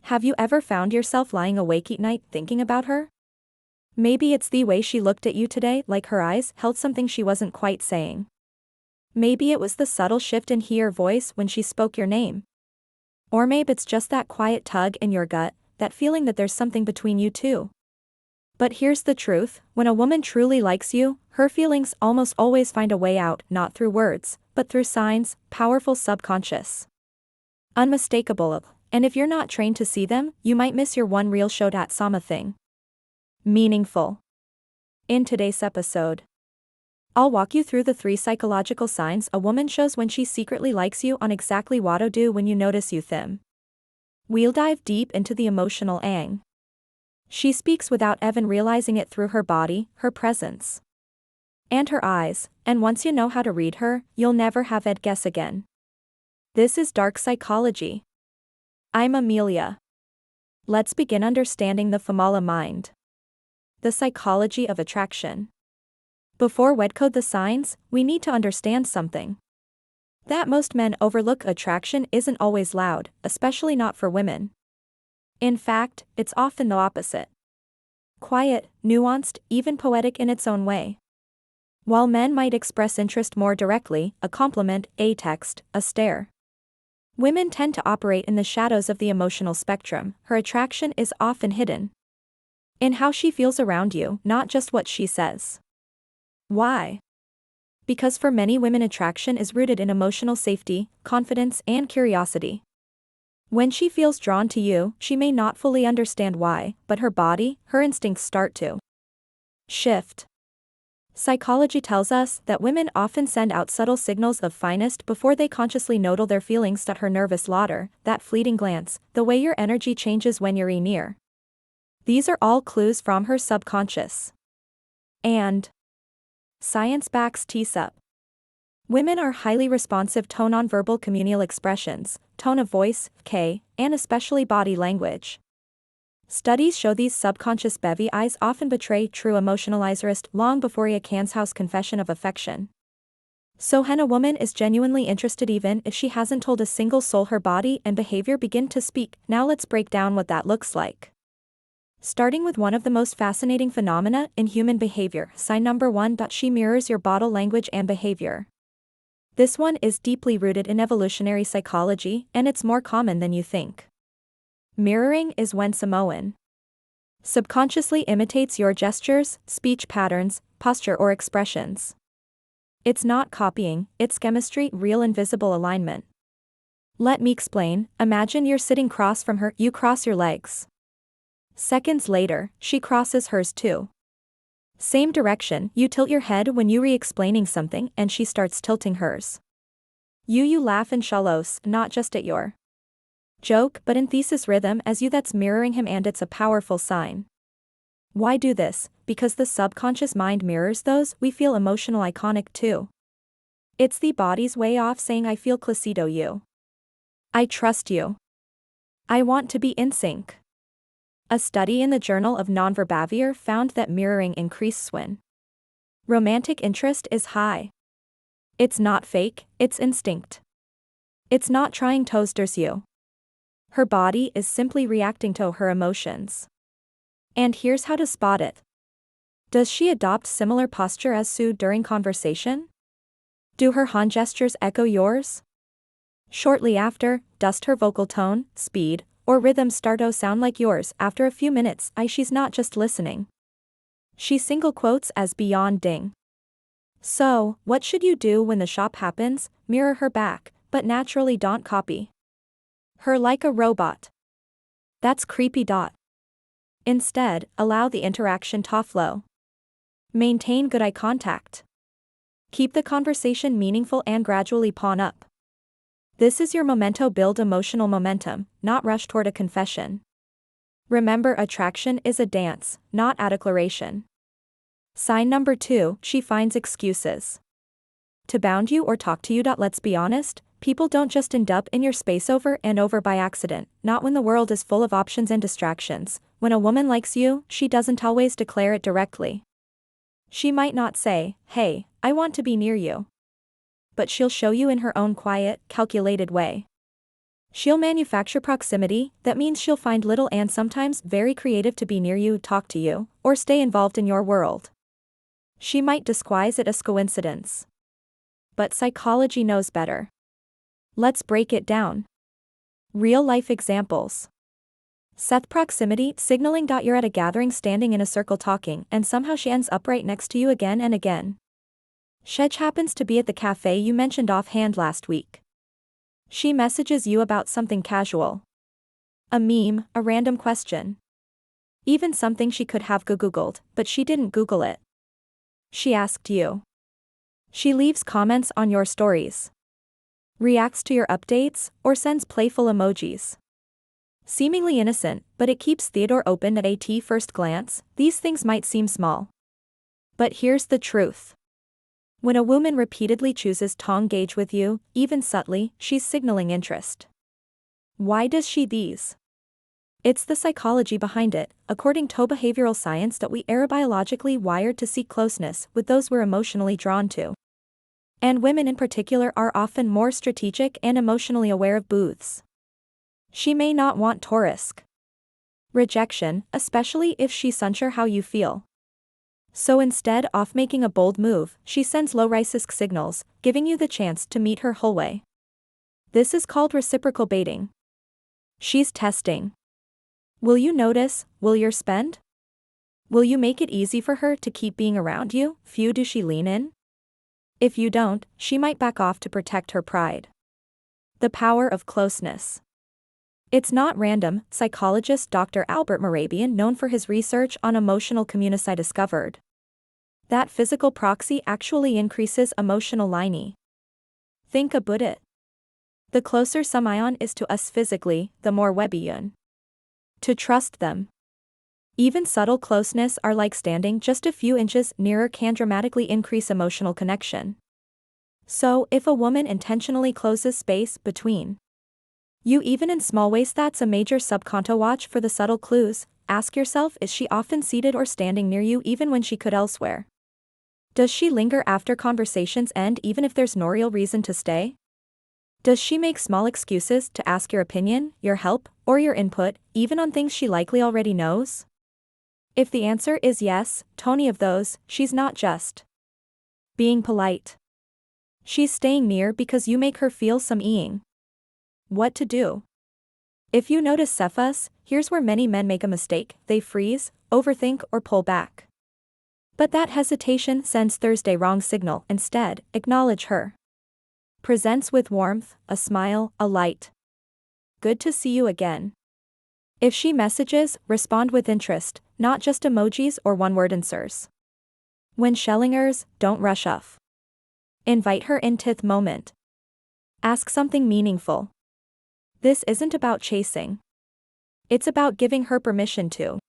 Have you ever found yourself lying awake at night thinking about her? Maybe it's the way she looked at you today, like her eyes held something she wasn't quite saying. Maybe it was the subtle shift in her voice when she spoke your name. Or maybe it's just that quiet tug in your gut, that feeling that there's something between you two. But here's the truth, when a woman truly likes you, her feelings almost always find a way out, not through words, but through signs, powerful subconscious. Unmistakable, and if you're not trained to see them, you might miss your one real shot at something meaningful. In today's episode, I'll walk you through the 3 psychological signs a woman shows when she secretly likes you on exactly what to do when you notice you them. We'll dive deep into the emotional ang. She speaks without even realizing it through her body, her presence, and her eyes, and once you know how to read her, you'll never have it guess again. This is Dark Psychology. I'm Amelia. Let's begin understanding the female mind. The psychology of attraction. Before we code the signs, we need to understand something. That most men overlook. Attraction isn't always loud, especially not for women. In fact, it's often the opposite. Quiet, nuanced, even poetic in its own way. While men might express interest more directly, a compliment, a text, a stare, women tend to operate in the shadows of the emotional spectrum. Her attraction is often hidden in how she feels around you, not just what she says. Why? Because for many women, attraction is rooted in emotional safety, confidence, and curiosity. When she feels drawn to you, she may not fully understand why, but her body, her instincts start to shift. Psychology tells us that women often send out subtle signals of finest before they consciously notice their feelings. That her nervous laughter, that fleeting glance, the way your energy changes when you're near. These are all clues from her subconscious. And science backs these up. Women are highly responsive to nonverbal communal expressions, tone of voice, and especially body language. Studies show these subconscious bevy eyes often betray true emotionalizerist long before a can's house confession of affection. So when a woman is genuinely interested, even if she hasn't told a single soul, her body and behavior begin to speak. Now let's break down what that looks like. Starting with one of the most fascinating phenomena in human behavior, sign number 1. She mirrors your body language and behavior. This one is deeply rooted in evolutionary psychology, and it's more common than you think. Mirroring is when someone subconsciously imitates your gestures, speech patterns, posture, or expressions. It's not copying, it's chemistry, real invisible alignment. Let me explain. Imagine you're sitting across from her, you cross your legs. Seconds later, she crosses hers too. Same direction, you tilt your head when you're explaining something, and she starts tilting hers. You laugh in shallows, not just at your joke, but in thesis rhythm as you. That's mirroring him, and it's a powerful sign. Why do this? Because the subconscious mind mirrors those we feel emotional iconic too. It's the body's way of saying I feel close to you. I trust you. I want to be in sync. A study in the Journal of Nonverbal found that mirroring increases when romantic interest is high. It's not fake, it's instinct. It's not trying to toasters you. Her body is simply reacting to her emotions. And here's how to spot it. Does she adopt similar posture as Sue during conversation? Do her hand gestures echo yours? Shortly after, does her vocal tone, speed, or rhythm start to sound like yours? After a few minutes, she's not just listening. She single quotes as beyond ding. So, what should you do when the shop happens? Mirror her back, but naturally don't copy her like a robot. That's creepy. Instead, allow the interaction to flow. Maintain good eye contact. Keep the conversation meaningful and gradually pawn up. This is your memento. Build emotional momentum, not rush toward a confession. Remember, attraction is a dance, not a declaration. Sign number 2, she finds excuses to bound you or talk to you. Let's be honest, people don't just end up in your space over and over by accident, not when the world is full of options and distractions. When a woman likes you, she doesn't always declare it directly. She might not say, "Hey, I want to be near you." But she'll show you in her own quiet, calculated way. She'll manufacture proximity, that means she'll find little and sometimes very creative to be near you, talk to you, or stay involved in your world. She might disguise it as coincidence. But psychology knows better. Let's break it down. Real-life examples. Seth proximity, signaling. You're at a gathering standing in a circle talking, and somehow she ends up right next to you again and again. Shej happens to be at the cafe you mentioned offhand last week. She messages you about something casual. A meme, a random question. Even something she could have Googled, but she didn't Google it. She asked you. She leaves comments on your stories. Reacts to your updates, or sends playful emojis. Seemingly innocent, but it keeps Theodore open at first glance. These things might seem small. But here's the truth. When a woman repeatedly chooses to engage with you, even subtly, she's signaling interest. Why does she these? It's the psychology behind it. According to behavioral science, that we are biologically wired to seek closeness with those we're emotionally drawn to. And women in particular are often more strategic and emotionally aware of booths. She may not want to risk rejection, especially if she's unsure how you feel. So instead of making a bold move, she sends low-risk signals, giving you the chance to meet her wholly. This is called reciprocal baiting. She's testing. Will you notice? Will you spend? Will you make it easy for her to keep being around you? Few do she lean in? If you don't, she might back off to protect her pride. The power of closeness. It's not random. Psychologist Dr. Albert Morabian, known for his research on emotional communication, discovered that physical proxy actually increases emotional lining. Think about it. The closer someone is to us physically, the more we begin to trust them. Even subtle closeness are like standing just a few inches nearer can dramatically increase emotional connection. So, if a woman intentionally closes space between you even in small ways, that's a major subconto. Watch for the subtle clues. Ask yourself, is she often seated or standing near you even when she could elsewhere? Does she linger after conversations end even if there's no real reason to stay? Does she make small excuses to ask your opinion, your help, or your input, even on things she likely already knows? If the answer is yes, to any of those, she's not just being polite. She's staying near because you make her feel something. What to do? If you notice Cephas, here's where many men make a mistake. They freeze, overthink, or pull back. But that hesitation sends Thursday wrong signal. Instead, acknowledge her. Presents with warmth, a smile, a light. Good to see you again. If she messages, respond with interest, not just emojis or one-word answers. When Schellingers, don't rush off. Invite her into the moment. Ask something meaningful. This isn't about chasing. It's about giving her permission to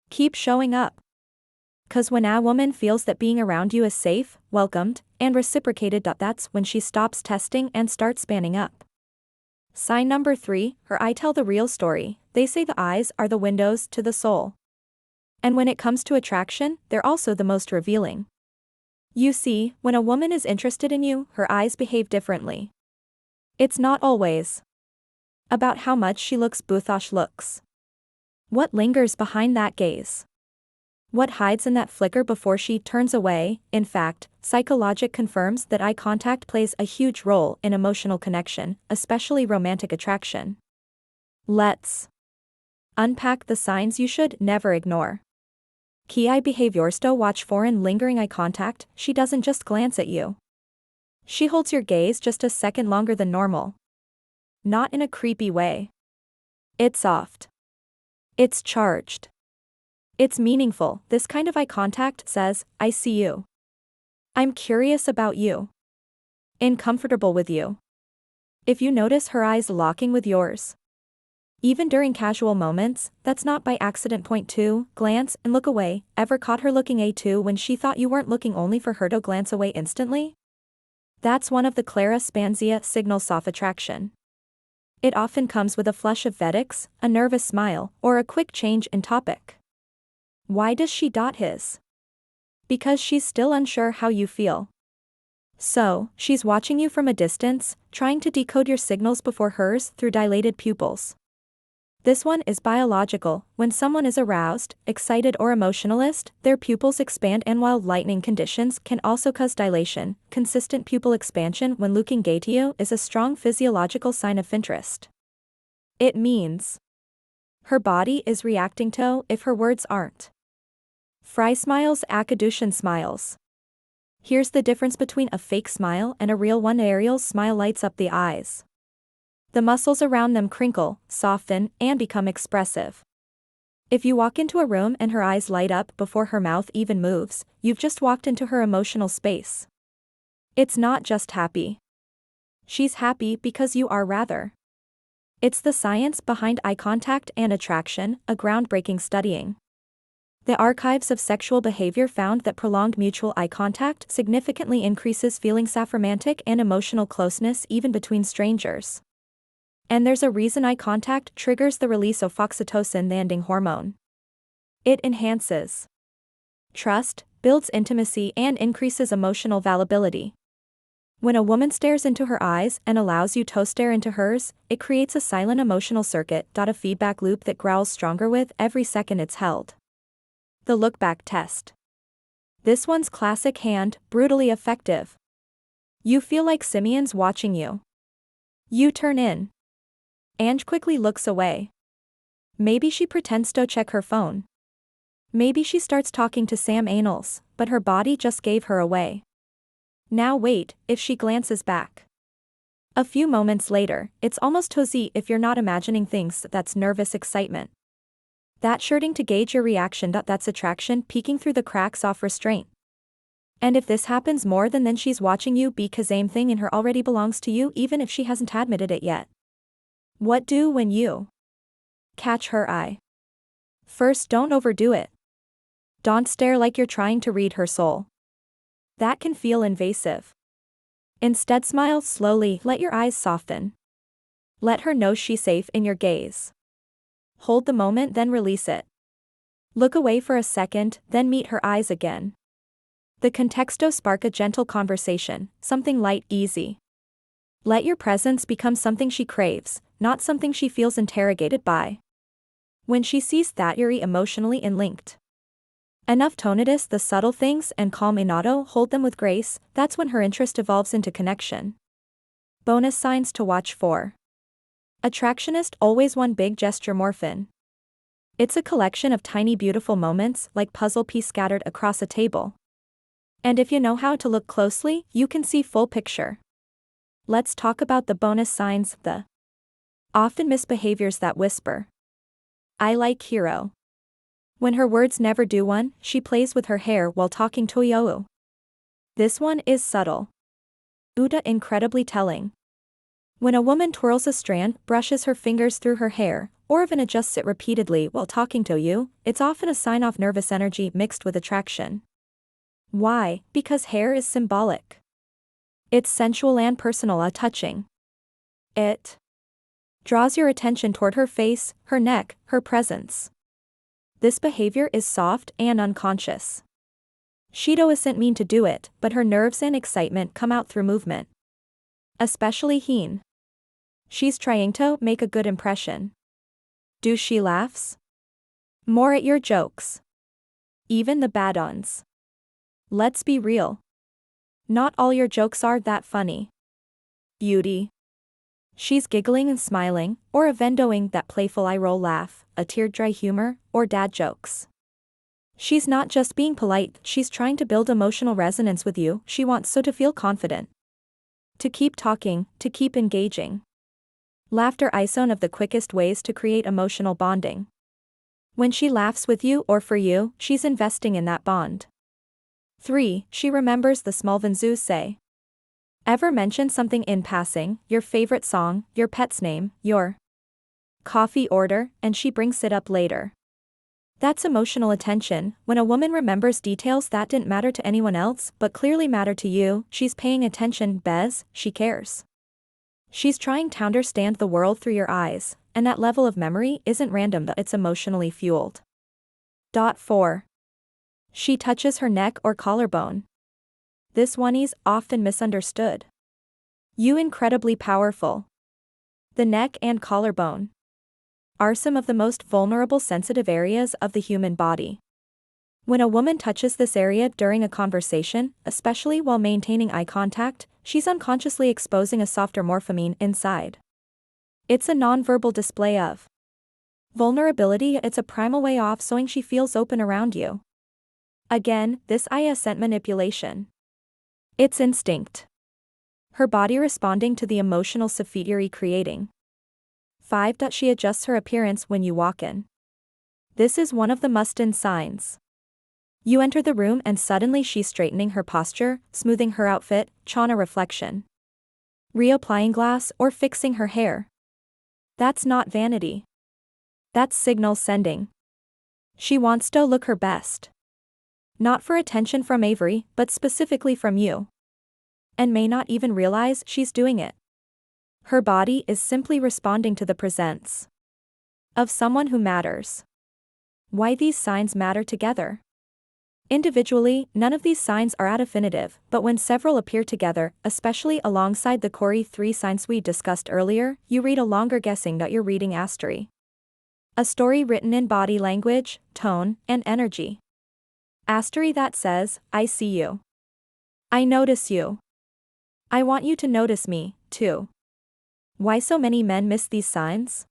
keep showing up. 'Cause when a woman feels that being around you is safe, welcomed, and reciprocated, that's when she stops testing and starts spanning up. Sign number 3, her eyes tell the real story. They say the eyes are the windows to the soul. And when it comes to attraction, they're also the most revealing. You see, when a woman is interested in you, her eyes behave differently. It's not always about how much she looks boothish looks. What lingers behind that gaze? What hides in that flicker before she turns away? In fact, psychology confirms that eye contact plays a huge role in emotional connection, especially romantic attraction. Let's unpack the signs you should never ignore. Key eye behaviors. To watch for in lingering eye contact. She doesn't just glance at you. She holds your gaze just a second longer than normal. Not in a creepy way. It's soft. It's charged. It's meaningful. This kind of eye contact says, I see you. I'm curious about you. Uncomfortable with you. If you notice her eyes locking with yours, even during casual moments, that's not by accident. Point 2, glance and look away. Ever caught her looking A2 when she thought you weren't looking, only for her to glance away instantly? That's one of the Clara Spanzia signals of attraction. It often comes with a flush of Vedics, a nervous smile, or a quick change in topic. Why does she his? Because she's still unsure how you feel. So, she's watching you from a distance, trying to decode your signals before hers through dilated pupils. This one is biological. When someone is aroused, excited or emotionalist, their pupils expand, and while lightning conditions can also cause dilation, consistent pupil expansion when looking at you is a strong physiological sign of interest. It means her body is reacting to if her words aren't. Fry smiles, Akadushan smiles. Here's the difference between a fake smile and a real one. Ariel's smile lights up the eyes. The muscles around them crinkle, soften, and become expressive. If you walk into a room and her eyes light up before her mouth even moves, you've just walked into her emotional space. It's not just happy. She's happy because you are rather. It's the science behind eye contact and attraction, a groundbreaking studying. The archives of sexual behavior found that prolonged mutual eye contact significantly increases feelings of romantic and emotional closeness even between strangers. And there's a reason eye contact triggers the release of oxytocin, the ending hormone. It enhances trust, builds intimacy, and increases emotional availability. When a woman stares into her eyes and allows you to stare into hers, it creates a silent emotional circuit, a feedback loop that growls stronger with every second it's held. The look-back test. This one's classic hand, brutally effective. You feel like Simeon's watching you. You turn in. Ange quickly looks away. Maybe she pretends to check her phone. Maybe she starts talking to Sam Anals, but her body just gave her away. Now wait, if she glances back. A few moments later, it's almost cozy if you're not imagining things. That's nervous excitement. That shirting to gauge your reaction. That's attraction peeking through the cracks of restraint. And if this happens more than then, she's watching you because same thing in her already belongs to you, even if she hasn't admitted it yet. What do when you catch her eye? First, don't overdo it. Don't stare like you're trying to read her soul. That can feel invasive. Instead, smile slowly, let your eyes soften. Let her know she's safe in your gaze. Hold the moment, then release it. Look away for a second, then meet her eyes again. The contexto spark a gentle conversation, something light, easy. Let your presence become something she craves, not something she feels interrogated by. When she sees that you're emotionally linked enough to notice the subtle things and calm inato, hold them with grace, that's when her interest evolves into connection. Bonus signs to watch for. Attractionist, always one big gesture morphin. It's a collection of tiny beautiful moments like puzzle piece scattered across a table. And if you know how to look closely, you can see full picture. Let's talk about the bonus signs, the often misbehaviors that whisper. I like hero. When her words never do one, she plays with her hair while talking to you. This one is subtle. Uda, incredibly telling. When a woman twirls a strand, brushes her fingers through her hair, or even adjusts it repeatedly while talking to you, it's often a sign of nervous energy mixed with attraction. Why? Because hair is symbolic. It's sensual and personal, touching. It draws your attention toward her face, her neck, her presence. This behavior is soft and unconscious. She doesn't mean to do it, but her nerves and excitement come out through movement. Especially heen. She's trying to make a good impression. Do she laughs? More at your jokes. Even the bad ones. Let's be real. Not all your jokes are that funny. Beauty. She's giggling and smiling, or evendoing that playful eye roll laugh, a tear-dry humor, or dad jokes. She's not just being polite, she's trying to build emotional resonance with you. She wants so to feel confident. To keep talking, to keep engaging. Laughter is one of the quickest ways to create emotional bonding. When she laughs with you or for you, she's investing in that bond. 3. She remembers the small things you say. Ever mention something in passing, your favorite song, your pet's name, your coffee order, and she brings it up later? That's emotional attention. When a woman remembers details that didn't matter to anyone else but clearly matter to you, she's paying attention, Bez, she cares. She's trying to understand the world through your eyes, and that level of memory isn't random, but it's emotionally fueled. 4. She touches her neck or collarbone. This one is often misunderstood. You incredibly powerful. The neck and collarbone are some of the most vulnerable sensitive areas of the human body. When a woman touches this area during a conversation, especially while maintaining eye contact, she's unconsciously exposing a softer morpheme inside. It's a nonverbal display of vulnerability. It's a primal way of showing she feels open around you. Again, this is scent manipulation. It's instinct. Her body responding to the emotional safety creating. 5. She adjusts her appearance when you walk in. This is one of the must-in signs. You enter the room and suddenly she's straightening her posture, smoothing her outfit, chana reflection, reapplying glass, or fixing her hair. That's not vanity. That's signal sending. She wants to look her best. Not for attention from Avery, but specifically from you. And may not even realize she's doing it. Her body is simply responding to the presence of someone who matters. Why these signs matter together? Individually, none of these signs are definitive, but when several appear together, especially alongside the core 3 signs we discussed earlier, you read a longer guessing that you're reading Astery. A story written in body language, tone, and energy. Astery that says, I see you. I notice you. I want you to notice me, too. Why so many men miss these signs?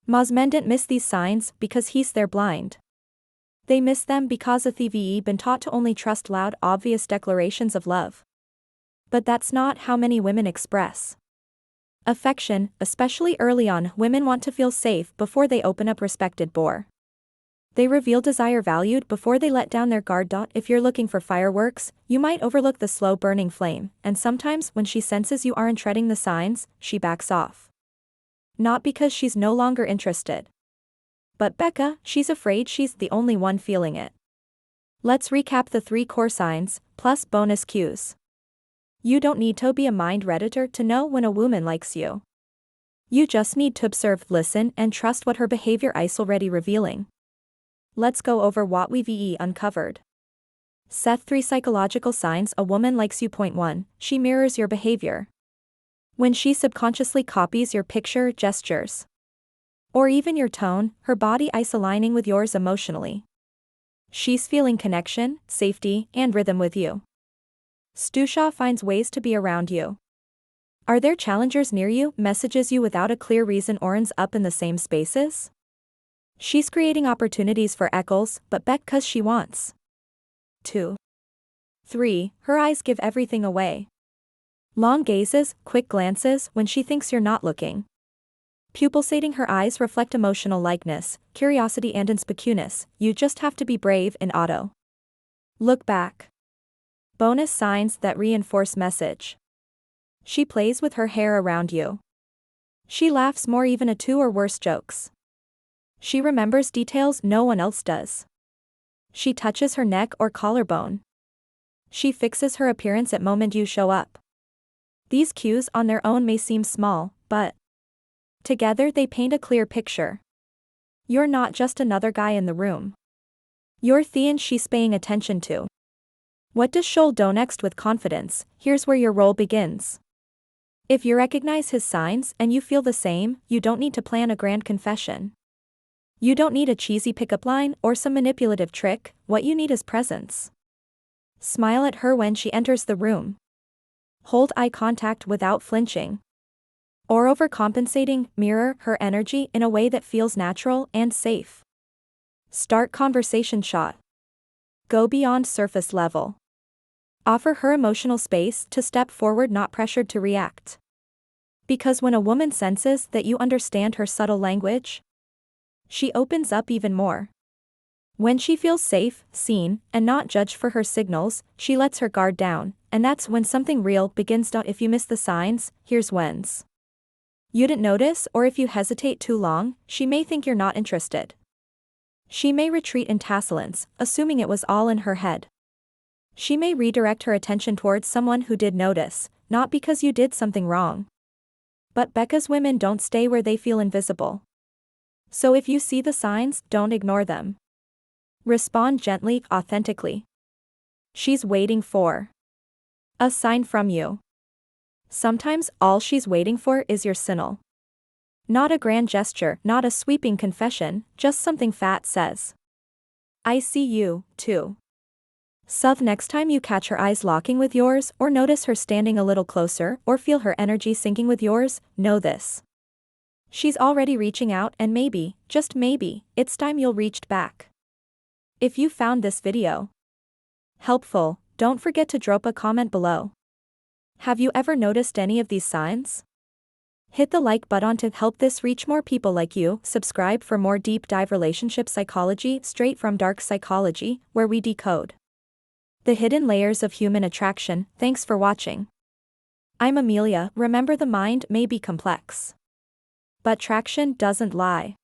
Most men didn't miss these signs because they're blind. They miss them because they've been taught to only trust loud, obvious declarations of love. But that's not how many women express affection, especially early on. Women want to feel safe before they open up, respected before they reveal desire, valued before they let down their guard. If you're looking for fireworks, you might overlook the slow burning flame, and sometimes when she senses you aren't treading the signs, she backs off. Not because she's no longer interested. But Becca, she's afraid she's the only one feeling it. Let's recap the 3 core signs, plus bonus cues. You don't need to be a mind redditor to know when a woman likes you. You just need to observe, listen, and trust what her behavior is already revealing. Let's go over what we've uncovered. Set 3 psychological signs a woman likes you. Point 1, she mirrors your behavior. When she subconsciously copies your picture, gestures, or even your tone, her body is aligning with yours emotionally. She's feeling connection, safety, and rhythm with you. Stusha finds ways to be around you. Are there challengers near you, messages you without a clear reason, or ends up in the same spaces? She's creating opportunities for Eccles, but because she wants. 2. 3. Her eyes give everything away. Long gazes, quick glances when she thinks you're not looking. Pupilsating, her eyes reflect emotional likeness, curiosity, and inspicuous. You just have to be brave in auto. Look back. Bonus signs that reinforce message. She plays with her hair around you. She laughs more, even at 2 or worse jokes. She remembers details no one else does. She touches her neck or collarbone. She fixes her appearance at moment you show up. These cues on their own may seem small, but together they paint a clear picture. You're not just another guy in the room. You're the one she's paying attention to. What does Shoal do next with confidence? Here's where your role begins. If you recognize his signs and you feel the same, you don't need to plan a grand confession. You don't need a cheesy pickup line or some manipulative trick. What you need is presence. Smile at her when she enters the room. Hold eye contact without flinching. Or overcompensating, mirror her energy in a way that feels natural and safe. Start conversation shot. Go beyond surface level. Offer her emotional space to step forward, not pressured to react. Because when a woman senses that you understand her subtle language, she opens up even more. When she feels safe, seen, and not judged for her signals, she lets her guard down, and that's when something real begins. If you miss the signs, here's whens. You didn't notice, or if you hesitate too long, she may think you're not interested. She may retreat in taciturnity, assuming it was all in her head. She may redirect her attention towards someone who did notice, not because you did something wrong. But because women don't stay where they feel invisible. So if you see the signs, don't ignore them. Respond gently, authentically. She's waiting for A sign from you. Sometimes all she's waiting for is your signal. Not a grand gesture, not a sweeping confession, just something fat says. I see you, too. So next time you catch her eyes locking with yours, or notice her standing a little closer, or feel her energy syncing with yours, know this. She's already reaching out, and maybe, just maybe, it's time you'll reach back. If you found this video helpful, don't forget to drop a comment below. Have you ever noticed any of these signs? Hit the like button to help this reach more people like you. Subscribe for more deep dive relationship psychology straight from dark psychology, where we decode the hidden layers of human attraction. Thanks for watching. I'm Amelia. Remember, the mind may be complex, but traction doesn't lie.